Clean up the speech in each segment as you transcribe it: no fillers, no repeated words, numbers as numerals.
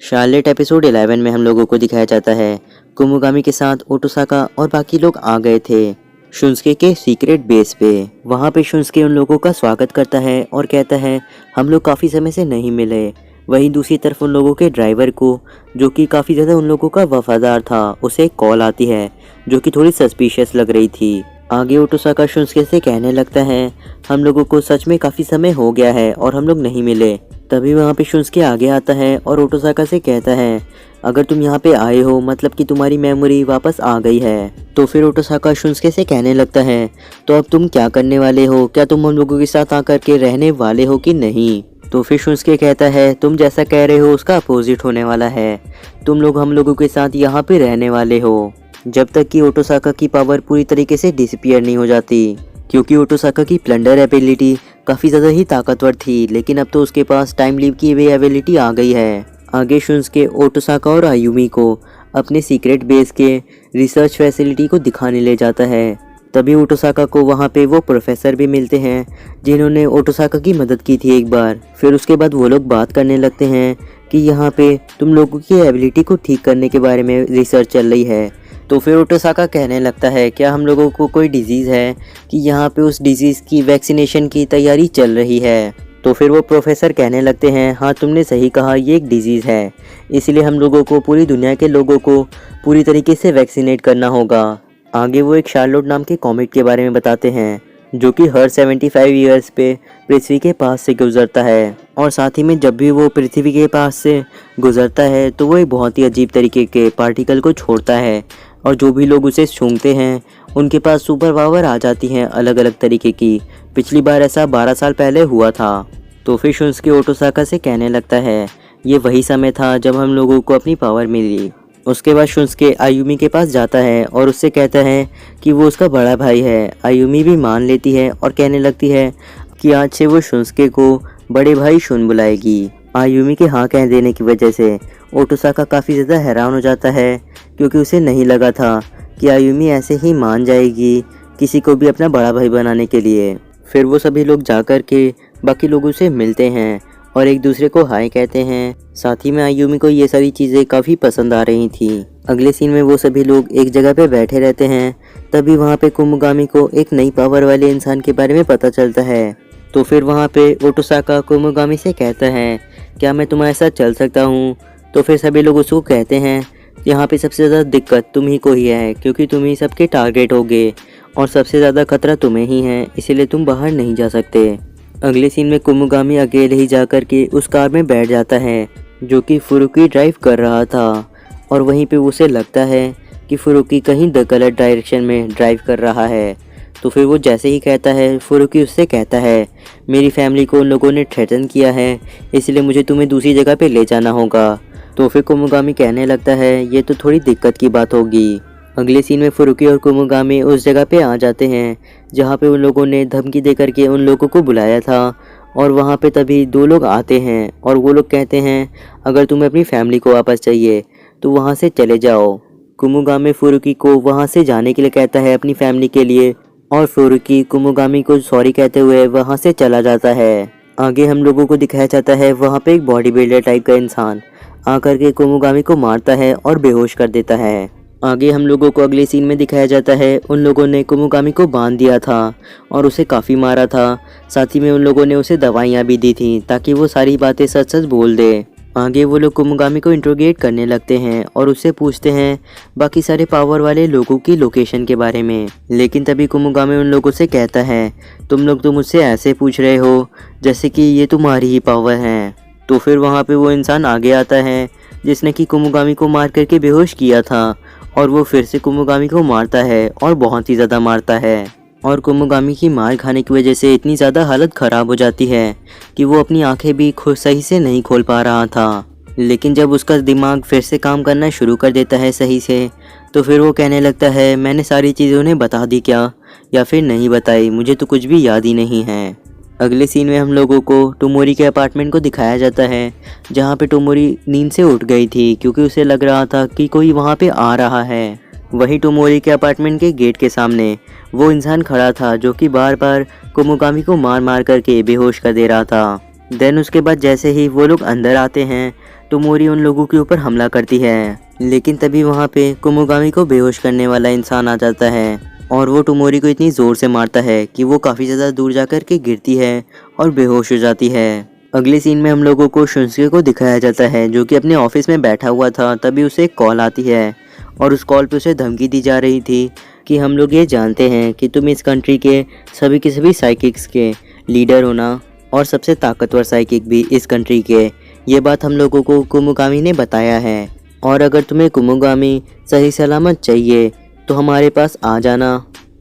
Charlotte episode 11 में हम लोगों को दिखाया जाता है कुमुगामी के साथ ओटोसाका और बाकी लोग आ गए थे शुन्सुके के सीक्रेट बेस पे। वहाँ पे शुन्सुके उन लोगों का स्वागत करता है और कहता है हम लोग काफ़ी समय से नहीं मिले। वहीं दूसरी तरफ उन लोगों के ड्राइवर को, जो कि काफ़ी ज़्यादा उन लोगों का वफादार था, उसे एक कॉल आती है जो कि थोड़ी सस्पिशियस लग रही थी। आगे ओटोसाका शुन्सुके से कहने लगता है हम लोगों को सच में काफ़ी समय हो गया है और हम लोग नहीं मिले। तभी वहाँ पे शुन्सुके आगे आता है और ओटोसाका से कहता है अगर तुम यहाँ पे आए हो मतलब कि तुम्हारी मेमोरी वापस आ गई है। तो फिर ओटोसाका शुन्सुके से कहने लगता है तो अब तुम क्या करने वाले हो, क्या तुम हम लोगों के साथ आकर के रहने वाले हो कि नहीं। तो फिर शुन्सुके कहता है तुम जैसा कह रहे हो उसका अपोजिट होने वाला है, तुम लोग हम लोगों के साथ यहाँ पे रहने वाले हो जब तक कि ओटोसाका की पावर पूरी तरीके से डिसअपीयर नहीं हो जाती। क्योंकि ओटोसाका की प्लंडर एबिलिटी काफ़ी ज़्यादा ही ताकतवर थी, लेकिन अब तो उसके पास टाइम लीव की वे एबिलिटी आ गई है। आगे शुन्सुके ओटोसाका और आयुमी को अपने सीक्रेट बेस के रिसर्च फैसिलिटी को दिखाने ले जाता है। तभी ओटोसाका को वहाँ पे वो प्रोफेसर भी मिलते हैं जिन्होंने ओटोसाका की मदद की थी एक बार। फिर उसके बाद वो लोग बात करने लगते हैं कि यहाँ पे तुम लोगों की एबिलिटी को ठीक करने के बारे में रिसर्च चल रही है। तो फिर ओटोसाका कहने लगता है क्या हम लोगों को कोई डिजीज़ है कि यहाँ पे उस डिजीज़ की वैक्सीनेशन की तैयारी चल रही है। तो फिर वो प्रोफेसर कहने लगते हैं हाँ तुमने सही कहा, ये एक डिजीज़ है, इसलिए हम लोगों को पूरी दुनिया के लोगों को पूरी तरीके से वैक्सीनेट करना होगा। आगे वो एक शार्लोट नाम के कॉमेट के बारे में बताते हैं जो कि हर 75 ईयर्स पे पृथ्वी के पास से गुजरता है, और साथ ही में जब भी वो पृथ्वी के पास से गुजरता है तो वो एक बहुत ही अजीब तरीके के पार्टिकल को छोड़ता है, और जो भी लोग उसे सूंघते हैं उनके पास सुपर पावर आ जाती हैं अलग अलग तरीके की। पिछली बार ऐसा 12 साल पहले हुआ था। तो फिर शुन्सुके ओटोसाका से कहने लगता है ये वही समय था जब हम लोगों को अपनी पावर मिली। उसके बाद शुन्सुके आयुमी के पास जाता है और उससे कहता है कि वो उसका बड़ा भाई है। आयुमी भी मान लेती है और कहने लगती है कि आज से वो शुन्सुके को बड़े भाई शुन बुलाएगी। आयुमी के हाँ कह देने की वजह से ओटोसाका काफ़ी ज़्यादा हैरान हो जाता है, क्योंकि उसे नहीं लगा था कि आयुमी ऐसे ही मान जाएगी किसी को भी अपना बड़ा भाई बनाने के लिए। फिर वो सभी लोग जाकर के बाकी लोगों से मिलते हैं और एक दूसरे को हाय कहते हैं। साथ ही में आयुमी को ये सारी चीज़ें काफ़ी पसंद आ रही थी। अगले सीन में वो सभी लोग एक जगह पे बैठे रहते हैं। तभी वहाँ पे कुमुगामी को एक नई पावर वाले इंसान के बारे में पता चलता है। तो फिर वहाँ पे ओटोसाका कुमुगामी से कहता है क्या मैं तुम्हारे साथ चल सकता हूँ। तो फिर सभी लोग उसको कहते हैं यहाँ पे सबसे ज़्यादा दिक्कत तुम ही को ही है, क्योंकि तुम ही सबके टारगेट होगे और सबसे ज़्यादा खतरा तुम्हें ही है, इसीलिए तुम बाहर नहीं जा सकते। अगले सीन में कुमुगामी अकेले ही जाकर के उस कार में बैठ जाता है जो कि फुरुकी ड्राइव कर रहा था, और वहीं पे उसे लगता है कि फुरुकी कहीं द गलत डायरेक्शन में ड्राइव कर रहा है। तो फिर वो जैसे ही कहता है फुरुकी उससे कहता है मेरी फैमिली को उन लोगों ने थ्रेटन किया है, इसलिए मुझे तुम्हें दूसरी जगह पे ले जाना होगा। तो फिर कुमुगामी कहने लगता है ये तो थोड़ी दिक्कत की बात होगी। अगले सीन में फुरुकी और कुमुगामी उस जगह पे आ जाते हैं जहाँ पे उन लोगों ने धमकी दे करके उन लोगों को बुलाया था, और वहाँ पे तभी दो लोग आते हैं और वो लोग कहते हैं अगर तुम्हें अपनी फैमिली को वापस चाहिए तो वहाँ से चले जाओ। कुमुगामी फुरुकी को वहाँ से जाने के लिए कहता है अपनी फैमिली के लिए, और फुरुकी कुमुगामी को सॉरी कहते हुए वहाँ से चला जाता है। आगे हम लोगों को दिखाया जाता है वहाँ पे एक बॉडी बिल्डर टाइप का इंसान आकर के कुमुगामी को मारता है और बेहोश कर देता है। आगे हम लोगों को अगले सीन में दिखाया जाता है उन लोगों ने कुमुगामी को बांध दिया था और उसे काफ़ी मारा था। साथ ही में उन लोगों ने उसे दवाइयाँ भी दी थी ताकि वो सारी बातें सच सच बोल दे। आगे वो लोग कुमुगामी को इंट्रोगेट करने लगते हैं और उससे पूछते हैं बाकी सारे पावर वाले लोगों की लोकेशन के बारे में। लेकिन तभी कुमुगामी उन लोगों से कहता है तुम लोग तो मुझसे ऐसे पूछ रहे हो जैसे कि ये तुम्हारी ही पावर है। तो फिर वहाँ पे वो इंसान आगे आता है जिसने कि कुमुगामी को मार करके बेहोश किया था, और वो फिर से कुमुगामी को मारता है और बहुत ही ज़्यादा मारता है, और कुमुगामी की मार खाने की वजह से इतनी ज़्यादा हालत ख़राब हो जाती है कि वो अपनी आंखें भी सही से नहीं खोल पा रहा था। लेकिन जब उसका दिमाग फिर से काम करना शुरू कर देता है सही से, तो फिर वो कहने लगता है मैंने सारी चीज़ें उन्हें बता दी क्या या फिर नहीं बताई, मुझे तो कुछ भी याद ही नहीं है। अगले सीन में हम लोगों को टोमोरी के अपार्टमेंट को दिखाया जाता है जहाँ पे टोमोरी नींद से उठ गई थी क्योंकि उसे लग रहा था कि कोई वहाँ पे आ रहा है। वहीं टोमोरी के अपार्टमेंट के गेट के सामने वो इंसान खड़ा था जो कि बार बार कुमुगामी को मार मार करके बेहोश कर दे रहा था। देन उसके बाद जैसे ही वो लोग अंदर आते हैं टोमोरी उन लोगों के ऊपर हमला करती है। लेकिन तभी वहाँ पे कुमुगामी को बेहोश करने वाला इंसान आ जाता है और वो टोमोरी को इतनी ज़ोर से मारता है कि वो काफ़ी ज़्यादा दूर जाकर के गिरती है और बेहोश हो जाती है। अगले सीन में हम लोगों को शुंसुके को दिखाया जाता है जो कि अपने ऑफिस में बैठा हुआ था। तभी उसे एक कॉल आती है और उस कॉल पे उसे धमकी दी जा रही थी कि हम लोग ये जानते हैं कि तुम इस कंट्री के सभी के सभी साइकिक्स के लीडर होना और सबसे ताकतवर साइकिक भी इस कंट्री के। ये बात हम लोगों को कुमुगामी ने बताया है और अगर तुम्हें कुमुगामी सही सलामत चाहिए तो हमारे पास आ जाना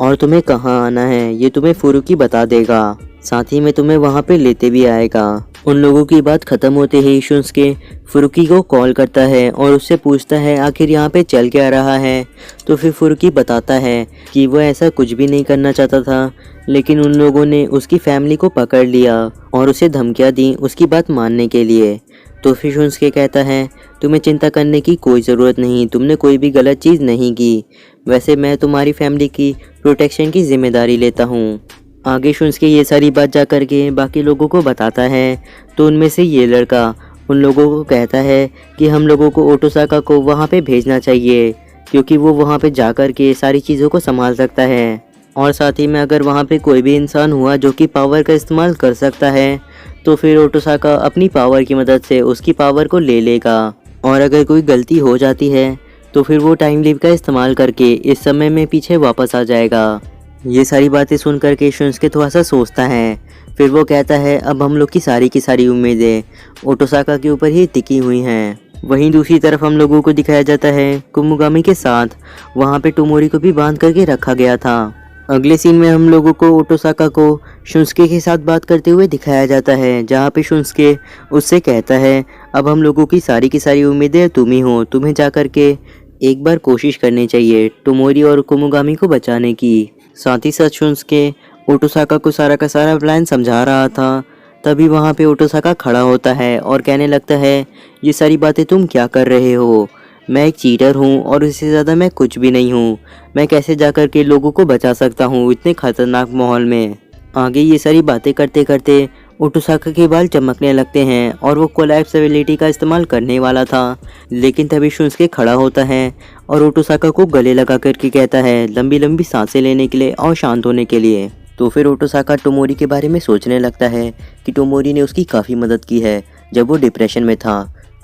और तुम्हें कहाँ आना है ये तुम्हें फुरुकी बता देगा, साथ ही में तुम्हें वहाँ पे लेते भी आएगा। उन लोगों की बात खत्म होते ही शुंसुके फुरुकी को कॉल करता है और उससे पूछता है आखिर यहाँ पे चल क्या रहा है। तो फिर फुरुकी बताता है कि वो ऐसा कुछ भी नहीं करना चाहता था, लेकिन उन लोगों ने उसकी फैमिली को पकड़ लिया और उसे धमकियाँ दी उसकी बात मानने के लिए। तो फिर शुंसुके कहता है तुम्हें चिंता करने की कोई ज़रूरत नहीं, तुमने कोई भी गलत चीज़ नहीं की। वैसे मैं तुम्हारी फैमिली की प्रोटेक्शन की जिम्मेदारी लेता हूँ। आगे शुंसुके ये सारी बात जा कर के बाकी लोगों को बताता है। तो उनमें से ये लड़का उन लोगों को कहता है कि हम लोगों को ओटोसाका को वहाँ पे भेजना चाहिए क्योंकि वो वहाँ पे जा कर के सारी चीज़ों को संभाल सकता है और साथ ही में अगर वहाँ पे कोई भी इंसान हुआ जो कि पावर का इस्तेमाल कर सकता है तो फिर ओटोसाका अपनी पावर की मदद से उसकी पावर को ले लेगा और अगर कोई गलती हो जाती है तो फिर वो टाइम लीप का इस्तेमाल करके इस समय में पीछे वापस आ जाएगा। ये सारी बातें सुन करके शुंसुके थोड़ा सा सोचता है। फिर वो कहता है अब हम लोग की सारी उम्मीदें ओटोसाका के ऊपर ही टिकी हुई हैं। वहीं दूसरी तरफ हम लोगों को दिखाया जाता है कुमुगामी के साथ वहाँ पे टोमोरी को भी बांध करके रखा गया था। अगले सीन में हम लोगों को ओटोसाका को शुंसुके के साथ बात करते हुए दिखाया जाता है जहाँ पे शुंसुके उससे कहता है अब हम लोगों की सारी उम्मीदें तुम ही हो, तुम्हें जा कर के एक बार कोशिश करनी चाहिए टोमोरी और कुमुगामी को बचाने की। साथ ही साथ शुंसुके ओटोसाका को सारा का सारा प्लान समझा रहा था। तभी वहाँ पे ओटोसाका खड़ा होता है और कहने लगता है ये सारी बातें तुम क्या कर रहे हो, मैं एक चीटर हूँ और इससे ज़्यादा मैं कुछ भी नहीं हूँ। मैं कैसे जाकर के लोगों को बचा सकता हूँ इतने खतरनाक माहौल में। आगे ये सारी बातें करते करते ओटोसाका के बाल चमकने लगते हैं और वो कोलैप्स एबिलिटी का इस्तेमाल करने वाला था, लेकिन तभी शुंसुके खड़ा होता है और ओटोसाका को गले लगा करके कहता है लंबी लंबी सांसें लेने के लिए और शांत होने के लिए। तो फिर ओटोसाका टोमोरी के बारे में सोचने लगता है कि टोमोरी ने उसकी काफ़ी मदद की है जब वो डिप्रेशन में था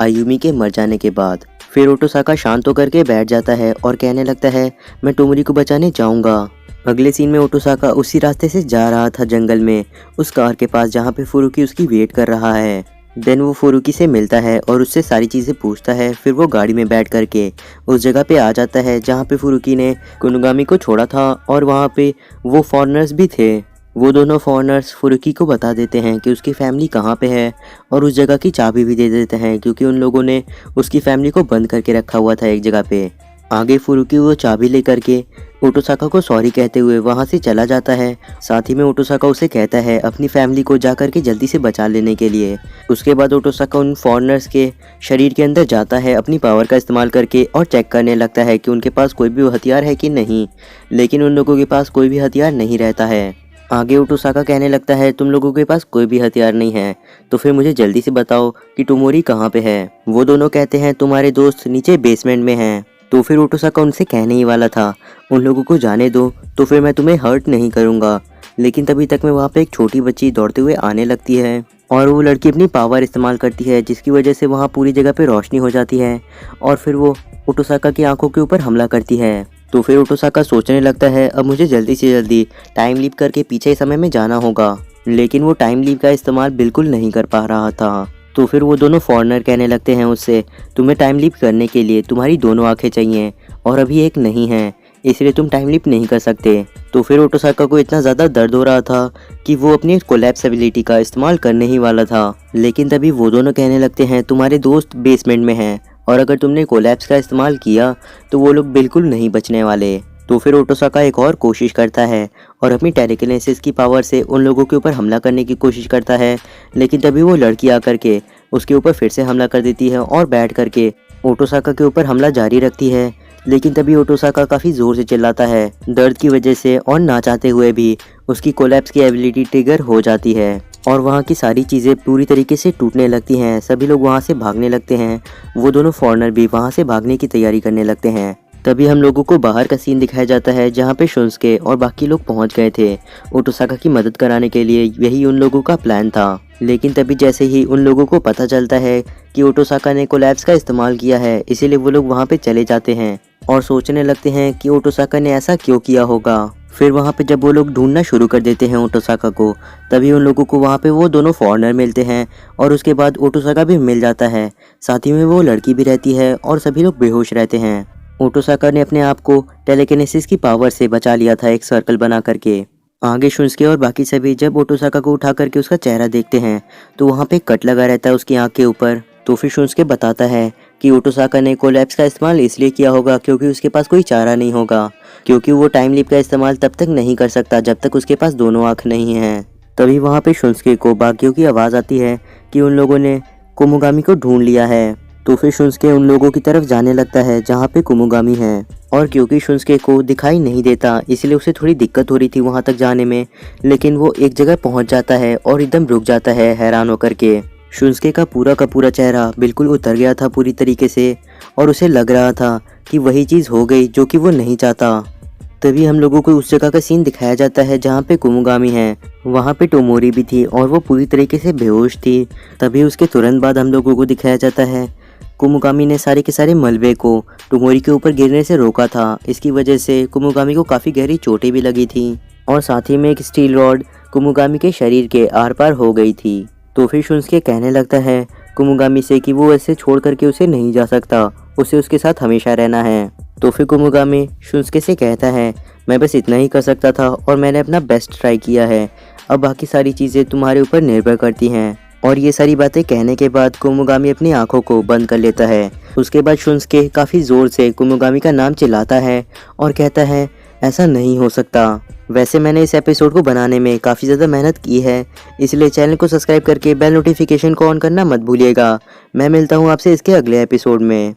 आयुमी के मर जाने के बाद। फिर ओटोसाका शांत होकर के बैठ जाता है और कहने लगता है मैं टोमोरी को बचाने जाऊंगा। अगले सीन में ओटोसाका उसी रास्ते से जा रहा था जंगल में उस कार के पास जहाँ पे फुरुकी उसकी वेट कर रहा है। देन वो फुरुकी से मिलता है और उससे सारी चीज़ें पूछता है। फिर वो गाड़ी में बैठ करके उस जगह पे आ जाता है जहाँ पे फुरुकी ने कुनुगामी को छोड़ा था और वहाँ पे वो फॉरेनर्स भी थे। वो दोनों फॉरेनर्स फुरुकी को बता देते हैं कि उसकी फैमिली कहाँ पे है और उस जगह की चाबी भी दे देते हैं क्योंकि उन लोगों ने उसकी फैमिली को बंद करके रखा हुआ था एक जगह पे। आगे फुरुकी वो चाबी लेकर के ओटोसाका को सॉरी कहते हुए वहाँ से चला जाता है। साथ ही में ओटोसाका उसे कहता है अपनी फैमिली को जाकर के जल्दी से बचा लेने के लिए। उसके बाद ओटोसाका उन फॉरेनर्स के शरीर के अंदर जाता है अपनी पावर का इस्तेमाल करके और चेक करने लगता है कि उनके पास कोई भी हथियार है कि नहीं, लेकिन उन लोगों के पास कोई भी हथियार नहीं रहता है। आगे ओटोसाका कहने लगता है तुम लोगों के पास कोई भी हथियार नहीं है तो फिर मुझे जल्दी से बताओ कि टोमोरी कहाँ पे है। वो दोनों कहते हैं तुम्हारे दोस्त नीचे बेसमेंट में हैं। तो फिर ओटोसाका उनसे कहने ही वाला था उन लोगों को जाने दो तो फिर मैं तुम्हें हर्ट नहीं करूँगा, लेकिन तभी तक में वहाँ पे एक छोटी बच्ची दौड़ते हुए आने लगती है और वो लड़की अपनी पावर इस्तेमाल करती है जिसकी वजह से वहाँ पूरी जगह पे रोशनी हो जाती है और फिर वो ओटोसाका की आंखों के ऊपर हमला करती है। तो फिर ओटोसाका सोचने लगता है अब मुझे जल्दी से जल्दी टाइम लीप करके पीछे समय में जाना होगा, लेकिन वो टाइम लीप का इस्तेमाल बिल्कुल नहीं कर पा रहा था। तो फिर वो दोनों फॉरेनर कहने लगते हैं उससे तुम्हें टाइम लीप करने के लिए तुम्हारी दोनों आंखें चाहिए और अभी एक नहीं है, इसलिए तुम टाइम लीप नहीं कर सकते। तो फिर ओटोसाका को इतना ज़्यादा दर्द हो रहा था कि वो अपनी कोलैप्स एबिलिटी का इस्तेमाल करने ही वाला था, लेकिन तभी वो दोनों कहने लगते हैं तुम्हारे दोस्त बेसमेंट में हैं और अगर तुमने कोलैप्स का इस्तेमाल किया तो वो लोग बिल्कुल नहीं बचने वाले। तो फिर ओटोसाका एक और कोशिश करता है और अपनी टेलीकिनेसिस की पावर से उन लोगों के ऊपर हमला करने की कोशिश करता है, लेकिन तभी वो लड़की आकर के उसके ऊपर फिर से हमला कर देती है और बैठ करके ओटोसाका के ऊपर हमला जारी रखती है। लेकिन तभी ओटोसाका काफ़ी ज़ोर से चिल्लाता है दर्द की वजह से और ना चाहते हुए भी उसकी कोलैप्स की एबिलिटी ट्रिगर हो जाती है। और वहाँ की सारी चीज़ें पूरी तरीके से टूटने लगती हैं। सभी लोग वहाँ से भागने लगते हैं। वो दोनों फॉरेनर भी वहाँ से भागने की तैयारी करने लगते हैं। तभी हम लोगों को बाहर का सीन दिखाया जाता है जहाँ पे शुंस्के और बाकी लोग पहुँच गए थे ओटोसाका की मदद कराने के लिए। यही उन लोगों का प्लान था। लेकिन तभी जैसे ही उन लोगों को पता चलता है कि ओटोसाका ने कोलैप्स का इस्तेमाल किया है, इसीलिए वो लोग वहाँ पे चले जाते हैं और सोचने लगते हैं कि ओटोसाका ने ऐसा क्यों किया होगा। फिर वहाँ पे जब वो लोग ढूंढना शुरू कर देते हैं ओटोसाका को, तभी उन लोगों को वहाँ पे वो दोनों फॉरेनर मिलते हैं और उसके बाद ओटोसाका भी मिल जाता है। साथ ही में वो लड़की भी रहती है और सभी लोग बेहोश रहते हैं। ओटोसाका ने अपने आप को टेलीकिनेसिस की पावर से बचा लिया था एक सर्कल बना करके। आगे शुंस्के और बाकी सभी जब ओटोसाका को उठा करके उसका चेहरा देखते हैं तो वहाँ पे कट लगा रहता है उसकी आँख के ऊपर। तो फिर शुंस्के बताता है कि ओटोसाका ने कोलैप्स का इस्तेमाल इसलिए किया होगा क्योंकि उसके पास कोई चारा नहीं होगा, क्योंकि वो टाइम लीप का इस्तेमाल तब तक नहीं कर सकता जब तक उसके पास दोनों आँख नहीं हैं। तभी वहाँ पे शुंस्के को बाकियों की आवाज़ आती है कि उन लोगों ने कुमुगामी को ढूंढ लिया है। तो फिर शुंस्के उन लोगों की तरफ जाने लगता है जहाँ पे कुमुगामी है। और क्योंकि शुंस्के को दिखाई नहीं देता इसलिए उसे थोड़ी दिक्कत हो रही थी वहाँ तक जाने में, लेकिन वो एक जगह पहुँच जाता है और एकदम रुक जाता है हैरान होकर के। शुंस्के का पूरा चेहरा बिल्कुल उतर गया था पूरी तरीके से और उसे लग रहा था कि वही चीज़ हो गई जो कि वो नहीं चाहता। तभी हम लोगों को उस जगह का सीन दिखाया जाता है जहाँ पे कुमुगामी है। वहाँ पे टोमोरी भी थी और वो पूरी तरीके से बेहोश थी। तभी उसके तुरंत बाद हम लोगों को दिखाया जाता है कुमुगामी ने सारे के सारे मलबे को टोमोरी के ऊपर गिरने से रोका था। इसकी वजह से कुमुगामी को काफ़ी गहरी चोटें भी लगी थी और साथ ही में एक स्टील रॉड कुमुगामी के शरीर के आर पार हो गई थी। तो फिर शुंस्के कहने लगता है कुमुगामी से कि वो ऐसे छोड़ करके उसे नहीं जा सकता, उसे उसके साथ हमेशा रहना है। तो फिर कुमुगामी शुंस्के से कहता है मैं बस इतना ही कर सकता था और मैंने अपना बेस्ट ट्राई किया है, अब बाकी सारी चीज़ें तुम्हारे ऊपर निर्भर करती हैं। और ये सारी बातें कहने के बाद कुमुगामी अपनी आंखों को बंद कर लेता है। उसके बाद शुंस्के काफ़ी ज़ोर से कुमुगामी का नाम चिल्लाता है और कहता है ऐसा नहीं हो सकता। वैसे मैंने इस एपिसोड को बनाने में काफ़ी ज़्यादा मेहनत की है, इसलिए चैनल को सब्सक्राइब करके बेल नोटिफिकेशन को ऑन करना मत भूलिएगा। मैं मिलता हूँ आपसे इसके अगले एपिसोड में।